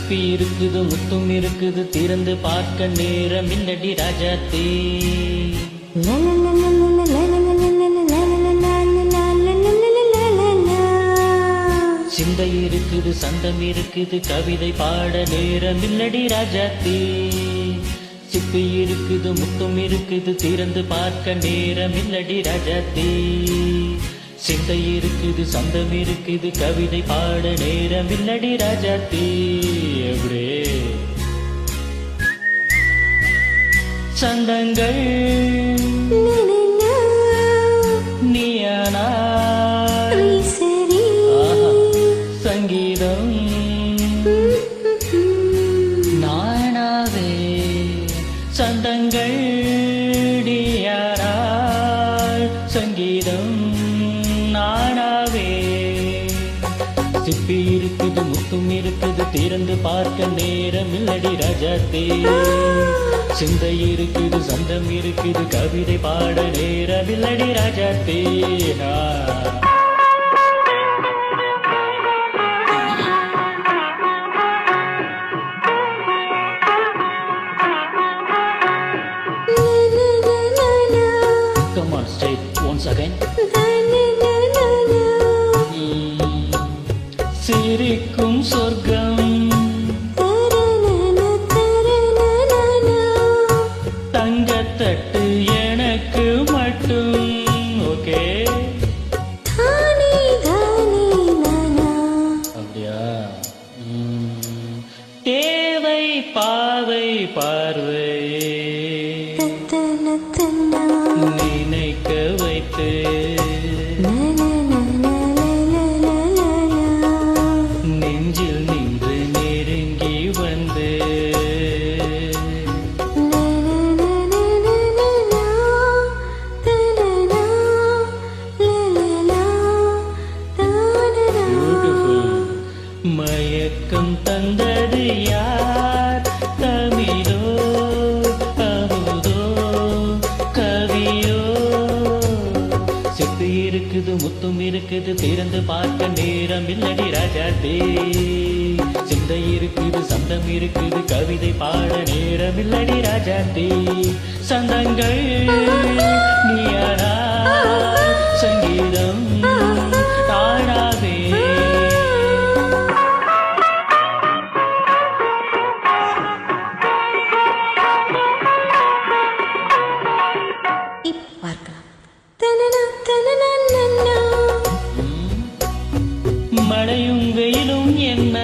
சிப்பி இருக்குது முத்தும் இருக்குது திறந்து பார்க்க நேரம் இல்லடி ராஜாத்தே. சிந்தை இருக்குது சந்தம் இருக்குது கவிதை பாட நேரம் இல்லடி ராஜாத்தே. சிப்பி இருக்குது முத்தும் இருக்குது திறந்து பார்க்க நேரம் இல்லடி ராஜாத்தே. சிந்தை இருக்குது சந்தம் இருக்குது கவிதை பாட நேரம் இல்லடி ராஜாத்தே. அப்படியே சந்தங்கள் நீயானா சங்கீதம் நானாவே. சந்தங்கள் நீயானாள் சங்கீதம் நானாவே. சிப்பி இருக்குது முத்தும் இருக்குது திறந்து பார்க்க நேரம் இல்லடி ராஜாத்தே. சிந்தை இருக்குது சந்தம் இருக்குது கவிதை பாட நேரம் இல்லடி ராஜாத்தே. Come on, say it once again. சிரிக்கும் சொர்க்கம் தங்கத்தட்டு எனக்கு மட்டும். ஓகே அப்படியா? தேவை பாவை பார்வை நினைக்க வைத்து நெஞ்சில் நின்று நெருங்கி வந்து மயக்கம் தந்தது யார்? தமிழோ அமுதோ கவியோ? சிப்பி இருக்குது முத்தும் இருக்குது திறந்து பார்க்க நேரம் இல்லடி ராஜாத்தே. சிந்தை இருக்குது சந்தம் இருக்குது கவிதை பாட நேரம் இல்லடி ராஜாத்தே. சந்தங்கள் நீயானா சங்கீதம் தானாவே. மழையும் வெயிலும் என்ன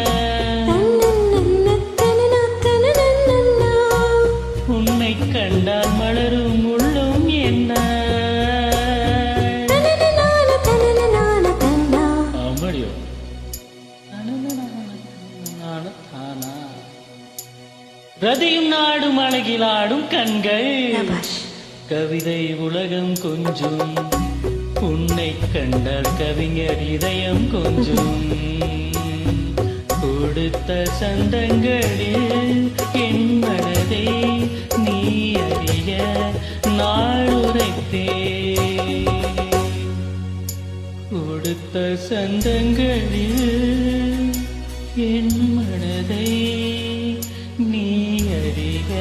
உன்னை கண்டால் மலரும் உள்ளும் என்ன. அப்படியோ ரதியும் நாடும் அழகிலாடும் கண்கள் கவிதை உலகம் கொஞ்சம் உன்னை கண்டால் கவிஞர் இதயம் கொஞ்சம். கொடுத்த சந்தங்களில் என் மனதை நீ அறிய நாளுரைத்தே. கொடுத்த சந்தங்களில் என் மனதை நீ அறிய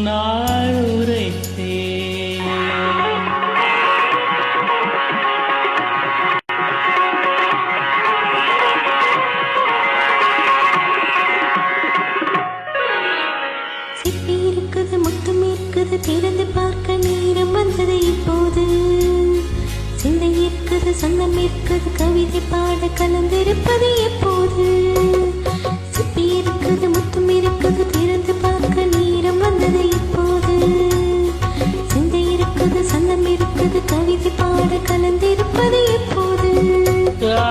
நாளுரைத்தே. திறந்து பார்க்க நேரம் வந்தது இப்போது. சிந்தை இருக்குது சந்தம் இருக்குது கவிதை பாட கலந்திருப்பது எப்போது. சிப்பி இருக்குது முத்தும் இருக்குது திறந்து பார்க்க நேரம் வந்தது இப்போது. சிந்தை இருக்குது சந்தம் இருக்குது கவிதை பாட கலந்திருப்பது எப்போது. லா